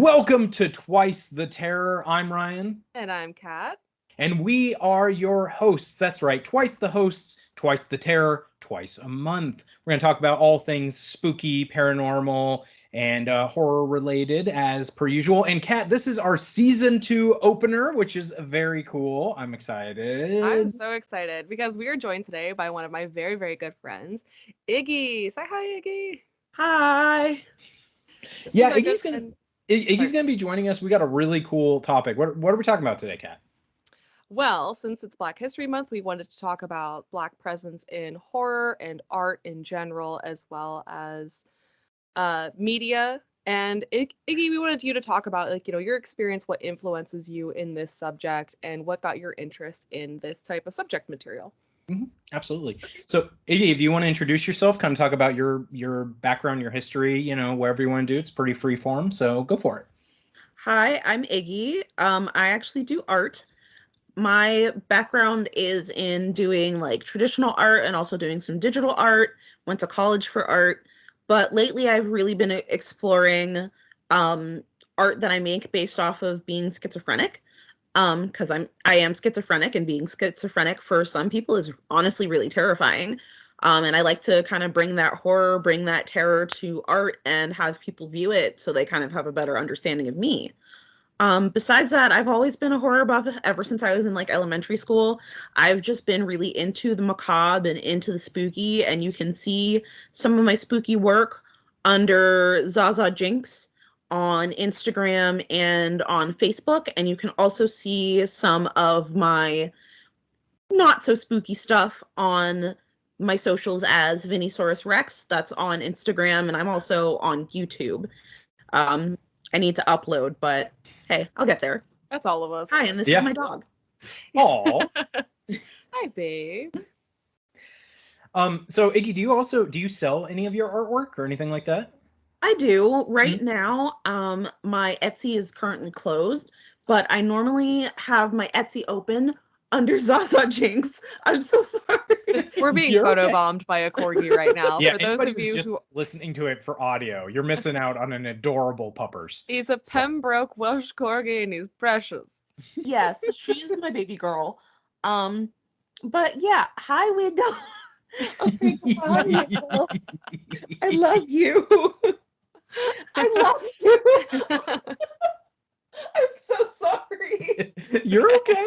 Welcome to Twice the Terror. I'm Ryan. And I'm Kat. And we are your hosts. That's right. Twice the hosts, twice the terror, twice a month. We're going to talk about all things spooky, paranormal, and horror related as per usual. And Kat, this is our season 2 opener, which is very cool. I'm excited. I'm so excited because we are joined today by one of my very, very good friends, Iggy. Say hi, Iggy. Hi. Yeah, He's a good friend. Iggy's gonna be joining us. We got a really cool topic. What are we talking about today, Kat? Well, since it's Black History Month, we wanted to talk about Black presence in horror and art in general, as well as media. And Iggy, we wanted you to talk about, your experience, what influences you in this subject, and what got your interest in this type of subject material. Absolutely. So, Iggy, do you want to introduce yourself? Kind of talk about your background, your history. Whatever you want to do. It's pretty free form, so go for it. Hi, I'm Iggy. I actually do art. My background is in doing like traditional art and also doing some digital art. Went to college for art, but lately I've really been exploring art that I make based off of being schizophrenic. Because I am schizophrenic, and being schizophrenic for some people is honestly really terrifying. And I like to kind of bring that horror, bring that terror to art and have people view it so they kind of have a better understanding of me. Besides that, I've always been a horror buff ever since I was in like elementary school. I've just been really into the macabre and into the spooky, and you can see some of my spooky work under Zaza Jinx on Instagram and on Facebook, and you can also see some of my not so spooky stuff on my socials as Vinisaurus Rex. That's on Instagram, and I'm also on YouTube. I need to upload, but hey, I'll get there. That's all of us. Hi, and this is my dog. Aw. Hi, babe. So Iggy, do you sell any of your artwork or anything like that? I do. Right now, my Etsy is currently closed, but I normally have my Etsy open under Zaza Jinx. I'm so sorry. We're being You're okay. photobombed by a corgi right now. Yeah, For those anybody of who's you just who listening to it for audio, you're missing out on an adorable puppers. he's a Pembroke Welsh corgi and he's precious. Yes, she's my baby girl. But yeah, hi, Widow. Okay, hi, Widow. I love you. I love you. I'm so sorry. You're okay.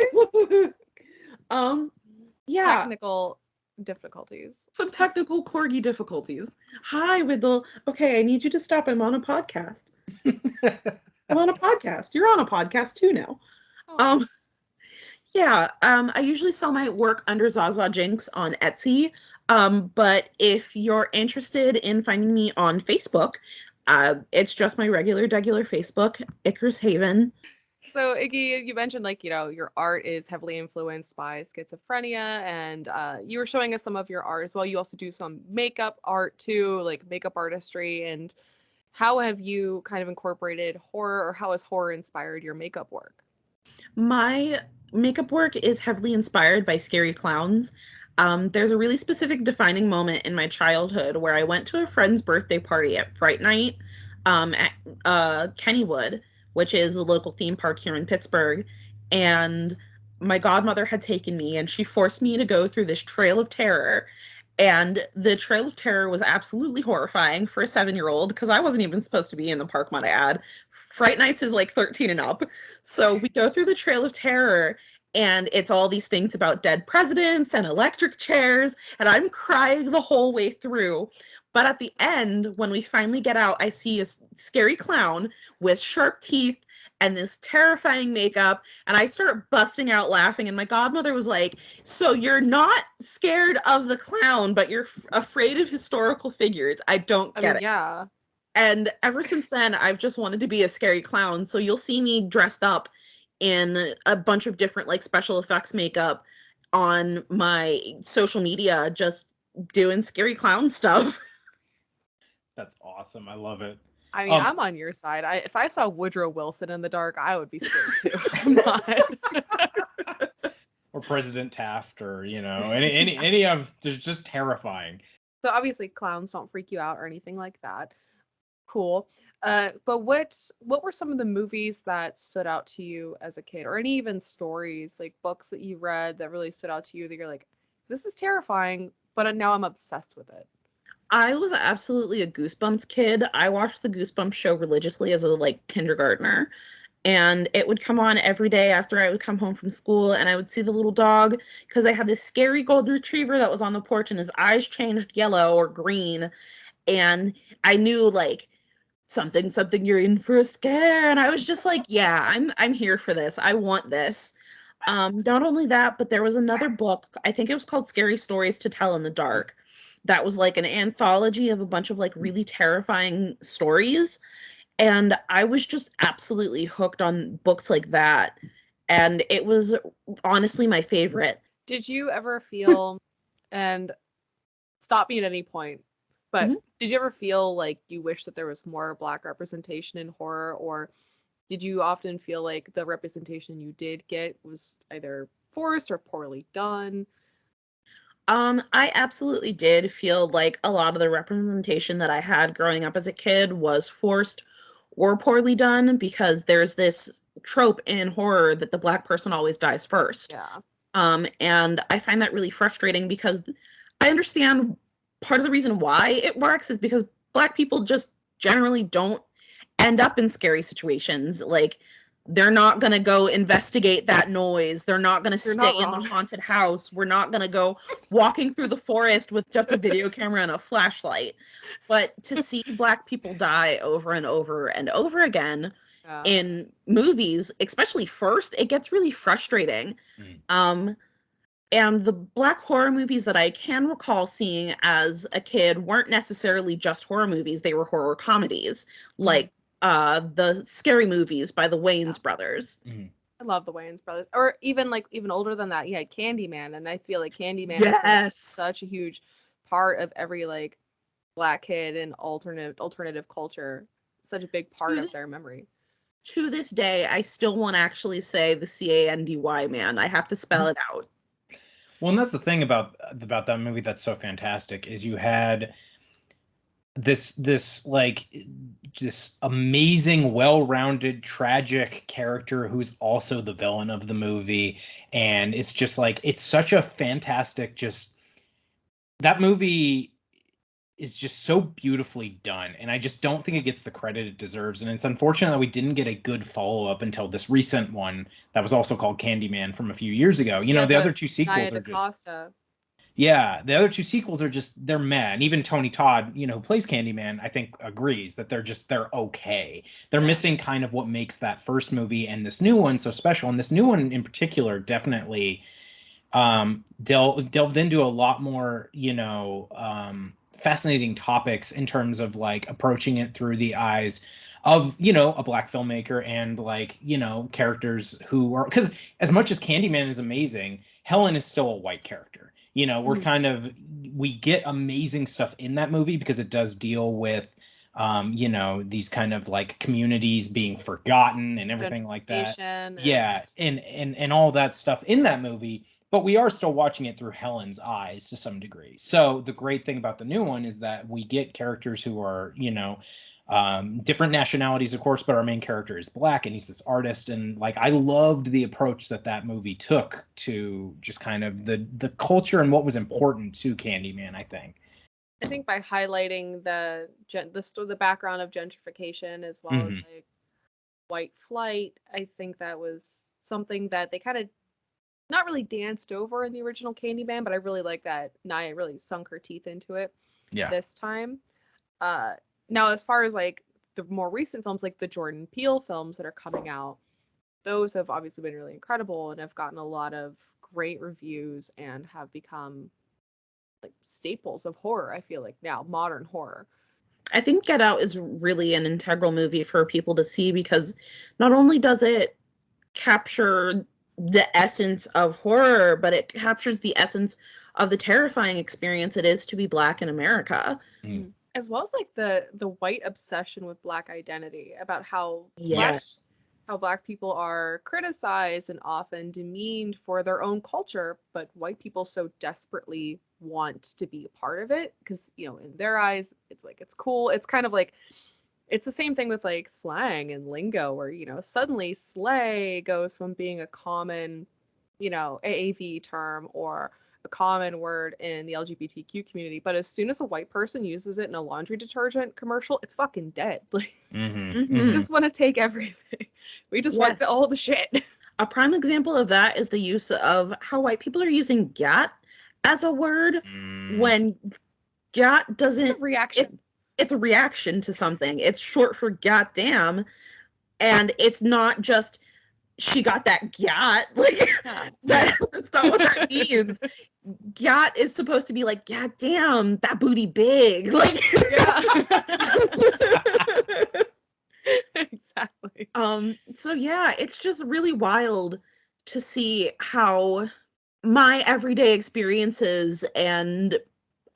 Yeah. Technical difficulties. Some technical corgi difficulties. Hi, Widdle. Okay, I need you to stop. I'm on a podcast. I'm on a podcast. You're on a podcast too now. Oh. I usually sell my work under Zaza Jinx on Etsy. But if you're interested in finding me on Facebook, it's just my regular Facebook, Icarus Haven. So Iggy, you mentioned your art is heavily influenced by schizophrenia, and you were showing us some of your art as well. You also do some makeup art too, like makeup artistry. And how have you kind of incorporated horror, or how has horror inspired your makeup work? My makeup work is heavily inspired by scary clowns. There's a really specific defining moment in my childhood where I went to a friend's birthday party at Fright Night at Kennywood, which is a local theme park here in Pittsburgh. And my godmother had taken me, and she forced me to go through this trail of terror. And the trail of terror was absolutely horrifying for a 7-year-old because I wasn't even supposed to be in the park, might I add. Fright Nights is like 13 and up. So we go through the trail of terror, and it's all these things about dead presidents and electric chairs, and I'm crying the whole way through. But at the end, when we finally get out, I see a scary clown with sharp teeth and this terrifying makeup, and I start busting out laughing. And my godmother was like, "So you're not scared of the clown, but you're afraid of historical figures. I don't get it." Yeah. And ever since then, I've just wanted to be a scary clown. So you'll see me dressed up in a bunch of different like special effects makeup on my social media, just doing scary clown stuff. That's awesome. I love it. I mean, I'm on your side. If I saw Woodrow Wilson in the dark, I would be scared too. I'm not. Or President Taft, or any of, they're just terrifying. So obviously clowns don't freak you out or anything like that. Cool. But what were some of the movies that stood out to you as a kid, or any even stories, like books that you read that really stood out to you that you're like, this is terrifying, but now I'm obsessed with it. I was absolutely a Goosebumps kid. I watched the Goosebumps show religiously as a like kindergartner. And it would come on every day after I would come home from school, and I would see the little dog because I had this scary golden retriever that was on the porch and his eyes changed yellow or green. And I knew like something you're in for a scare. And I was just like, yeah, I'm here for this. I want this. Not only that, but there was another book, I think it was called Scary Stories to Tell in the Dark. That was like an anthology of a bunch of like really terrifying stories. And I was just absolutely hooked on books like that. And it was honestly my favorite. Did you ever feel, and stop me at any point, but Mhm. did you ever feel like you wish that there was more Black representation in horror, or did you often feel like the representation you did get was either forced or poorly done? I absolutely did feel like a lot of the representation that I had growing up as a kid was forced or poorly done because there's this trope in horror that the Black person always dies first. Yeah. And I find that really frustrating because I understand part of the reason why it works is because Black people just generally don't end up in scary situations. Like, they're not going to go investigate that noise. They're not going to You're stay not in the wrong. haunted house. We're not going to go walking through the forest with just a video camera and a flashlight. But to see Black people die over and over and over again Yeah. in movies, especially first, it gets really frustrating. Mm. Um, and the Black horror movies that I can recall seeing as a kid weren't necessarily just horror movies, they were horror comedies, like the Scary Movies by the Yeah. Wayans brothers. Mm. I love the Wayans brothers. Or even like even older than that, you had Candyman, and I feel like Candyman is like Yes. such a huge part of every like Black kid and alternative culture. Such a big part To of this, their memory. to this day, I still want to actually say the Candy man. I have to spell it out. Well, and that's the thing about that movie that's so fantastic is you had this like this amazing, well-rounded, tragic character who's also the villain of the movie, and it's just like it's such a fantastic just that movie is just so beautifully done, and I just don't think it gets the credit it deserves. And it's unfortunate that we didn't get a good follow-up until this recent one that was also called Candyman from a few years ago. You know, Yeah, the other the two Nia sequels are just DaCosta. yeah, the other two sequels are just they're meh. And even Tony Todd, who plays Candyman, I think agrees that they're okay. They're Yeah. missing kind of what makes that first movie and this new one so special. And this new one in particular definitely delved into a lot more, fascinating topics in terms of like approaching it through the eyes of a Black filmmaker and like characters who are, because as much as Candyman is amazing, Helen is still a white character. We're Mhm. kind of we get amazing stuff in that movie because it does deal with these kind of like communities being forgotten and everything like that. Gentrification Yeah, and and all that stuff in that movie, but we are still watching it through Helen's eyes to some degree. So the great thing about the new one is that we get characters who are, different nationalities, of course, but our main character is Black and he's this artist. And like, I loved the approach that movie took to just kind of the culture and what was important to Candyman, I think. I think by highlighting the background of gentrification as well as Hmm. like white flight, I think that was something that they kind of not really danced over in the original Candyman, but I really like that Nia really sunk her teeth into it Yeah. this time. Uh, Now, as far as like the more recent films, like the Jordan Peele films that are coming out, those have obviously been really incredible and have gotten a lot of great reviews and have become like staples of horror. I feel like now modern horror. I think Get Out is really an integral movie for people to see because not only does it capture the essence of horror, but it captures the essence of the terrifying experience it is to be Black in America. Mm. As well as like the white obsession with Black identity, about black Yes. Yes. how Black people are criticized and often demeaned for their own culture, but white people so desperately want to be a part of it because in their eyes it's like it's cool. It's kind of like It's the same thing with like slang and lingo, where, suddenly slay goes from being a common, AAV term or a common word in the LGBTQ community. But as soon as a white person uses it in a laundry detergent commercial, it's fucking dead. Like, we just want to take everything. We just want Yes. all the shit. A prime example of that is the use of how white people are using gat as a word when gat doesn't. It's a reaction. It's a reaction to something. It's short for goddamn, and it's not just she got that gat. Like that's not what that means. Gat is supposed to be like, God damn, that booty big. Like, yeah. Exactly. So yeah, it's just really wild to see how my everyday experiences and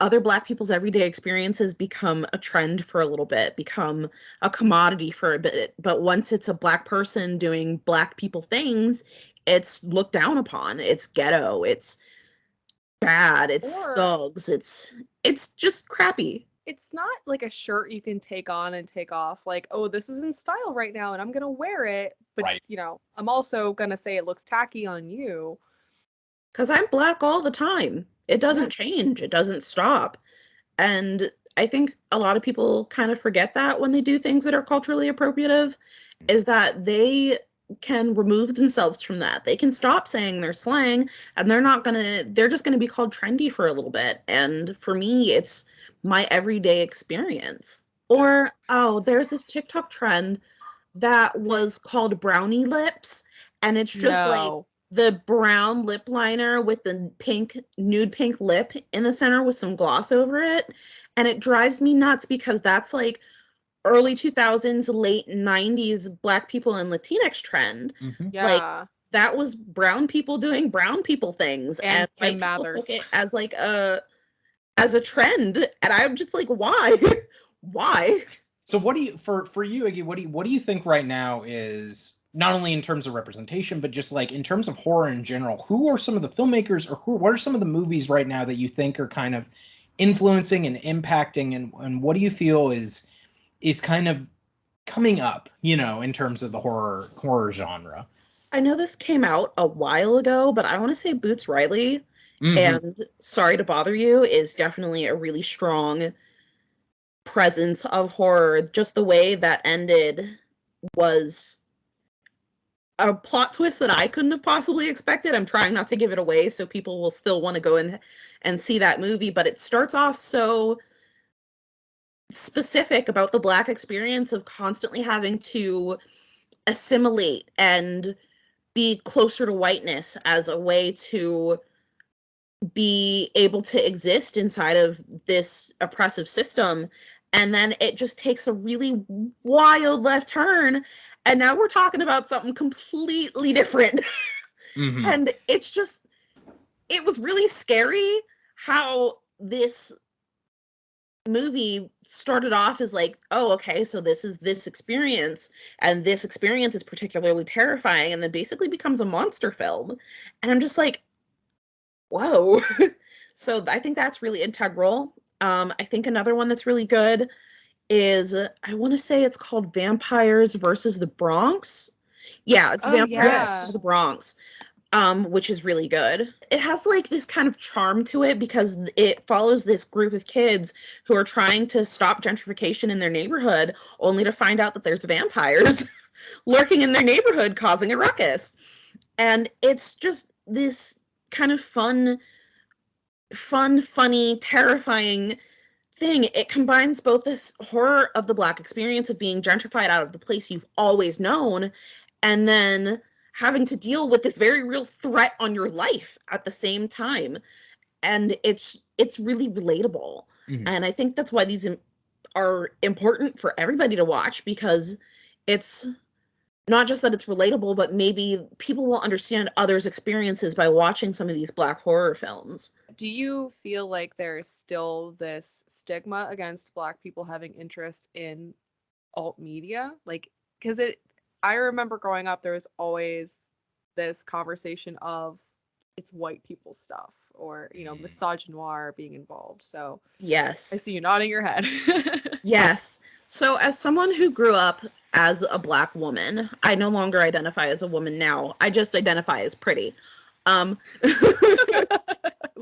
other Black people's everyday experiences become a trend for a little bit, become a commodity for a bit. But once it's a Black person doing Black people things, it's looked down upon. It's ghetto. It's bad. It's thugs. It's just crappy. It's not like a shirt you can take on and take off. Like, oh, this is in style right now, and I'm gonna wear it. But I'm also gonna say it looks tacky on you. Because I'm Black all the time. It doesn't change. It doesn't stop. And I think a lot of people kind of forget that when they do things that are culturally appropriative, is that they can remove themselves from that. They can stop saying their slang, and they're just gonna be called trendy for a little bit. And for me, it's my everyday experience. Or, oh, there's this TikTok trend that was called brownie lips, and it's just like the brown lip liner with the nude pink lip in the center with some gloss over it. And it drives me nuts because that's like early 2000s, late 90s Black people and Latinx trend. Like, that was brown people doing brown people things. And white people took it as like as a trend. And I'm just like, why? Why? So what do you, for you, Iggy, what do you think right now is, not only in terms of representation, but just like in terms of horror in general, who are some of the filmmakers, or what are some of the movies right now that you think are kind of influencing and impacting, and what do you feel is kind of coming up, in terms of the horror genre? I know this came out a while ago, but I want to say Boots Riley and Sorry to Bother You is definitely a really strong presence of horror. Just the way that ended was a plot twist that I couldn't have possibly expected. I'm trying not to give it away so people will still want to go in and see that movie, but it starts off so specific about the Black experience of constantly having to assimilate and be closer to whiteness as a way to be able to exist inside of this oppressive system. And then it just takes a really wild left turn. And now we're talking about something completely different. And it's just, it was really scary how this movie started off as like, oh, okay, so this is this experience, and this experience is particularly terrifying, and then basically becomes a monster film. And I'm just like, whoa. So I think that's really integral. I think another one that's really good is, I want to say it's called Vampires versus the Bronx. Yeah, it's Vampires versus the Bronx, which is really good. It has like this kind of charm to it because it follows this group of kids who are trying to stop gentrification in their neighborhood, only to find out that there's vampires lurking in their neighborhood causing a ruckus. And it's just this kind of fun, funny, terrifying thing. It combines both this horror of the Black experience of being gentrified out of the place you've always known, and then having to deal with this very real threat on your life at the same time. And it's really relatable. And I think that's why these are important for everybody to watch, because it's not just that it's relatable, but maybe people will understand others' experiences by watching some of these Black horror films. Do you feel like there's still this stigma against Black people having interest in alt media? Like, because I remember growing up, there was always this conversation of it's white people stuff, or, misogynoir being involved. So yes, I see you nodding your head. Yes. So, as someone who grew up as a Black woman, I no longer identify as a woman now. I just identify as pretty. Um,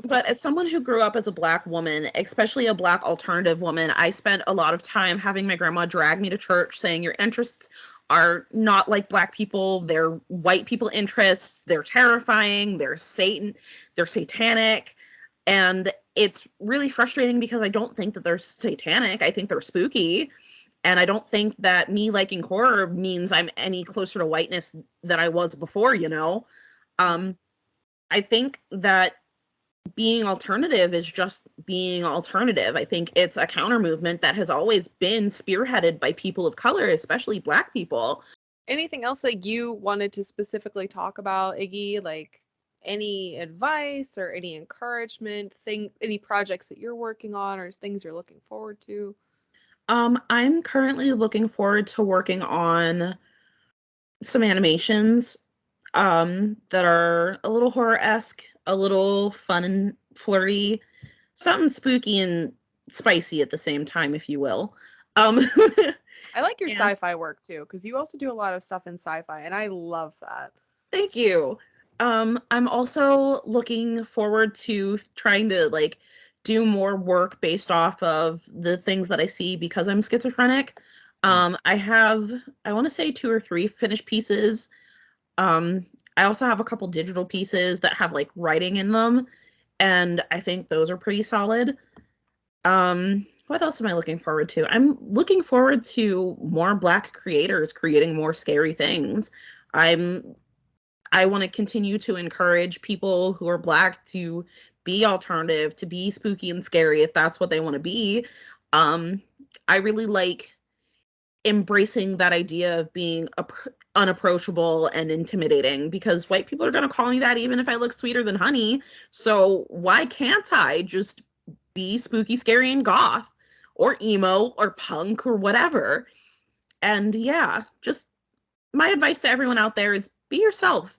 but as someone who grew up as a Black woman, especially a Black alternative woman, I spent a lot of time having my grandma drag me to church saying, your interests are not like Black people. They're white people interests. They're terrifying. They're Satan. They're satanic. And it's really frustrating because I don't think that they're satanic. I think they're spooky. And I don't think that me liking horror means I'm any closer to whiteness than I was before, you know? I think that being alternative is just being alternative. I think it's a counter movement that has always been spearheaded by people of color, especially Black people. Anything else that you wanted to specifically talk about, Iggy? Like any advice or any encouragement, any projects that you're working on or things you're looking forward to? I'm currently looking forward to working on some animations that are a little horror-esque, a little fun and flirty, something spooky and spicy at the same time, if you will. Um, I like your and sci-fi work too, because you also do a lot of stuff in sci-fi, and I love that. thank you. I'm also looking forward to trying to like do more work based off of the things that I see because I'm schizophrenic. I have, I want to say 2 or 3 finished pieces. I also have a couple digital pieces that have like writing in them, and I think those are pretty solid. What else am I looking forward to? I'm looking forward to more Black creators creating more scary things. I'm I want to continue to encourage people who are Black to be alternative, to be spooky and scary if that's what they want to be. Um, I really like embracing that idea of being unapproachable and intimidating because white people are going to call me that even if I look sweeter than honey. So why can't I just be spooky, scary, and goth or emo or punk or whatever? And yeah, just my advice to everyone out there is be yourself.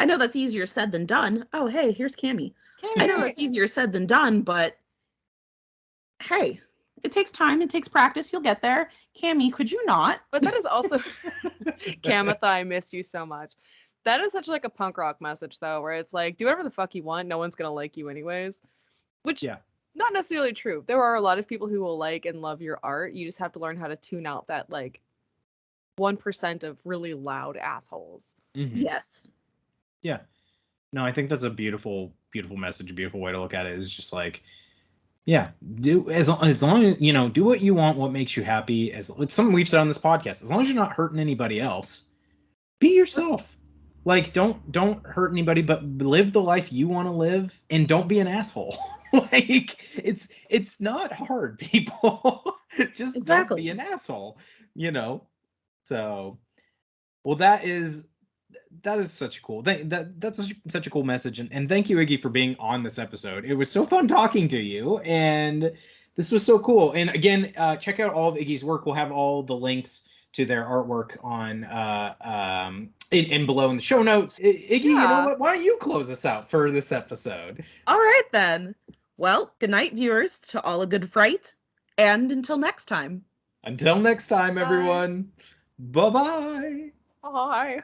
I know that's easier said than done. Oh, hey, here's Cammy. I know that's easier said than done, but hey, it takes time, it takes practice. You'll get there. Cammy, could you not? But that is also Kamatha, I missed you so much. That is such like a punk rock message though, where it's like, do whatever the fuck you want, no one's gonna like you anyways. Which Yeah. not necessarily true. There are a lot of people who will like and love your art. You just have to learn how to tune out that like 1% of really loud assholes. Yes. Yeah. No, I think that's a beautiful, beautiful message, a beautiful way to look at it. Is just like, yeah, do as long as you know, do what you want, what makes you happy. As it's something we've said on this podcast. As long as you're not hurting anybody else, be yourself. Like, don't hurt anybody, but live the life you want to live, and don't be an asshole. Like, it's not hard, people. Just don't be Exactly. an asshole. You know. So, well, that is such a cool that's such a cool message, and thank you, Iggy, for being on this episode. It was so fun talking to you, and this was so cool. And again, check out all of Iggy's work. We'll have all the links to their artwork on in below in the show notes. Iggy, you know Yeah. what, why don't you close us out for this episode? All right then. Well, good night, viewers, to all a good fright, and until next time. Until next time, Bye. everyone. Bye-bye. Bye.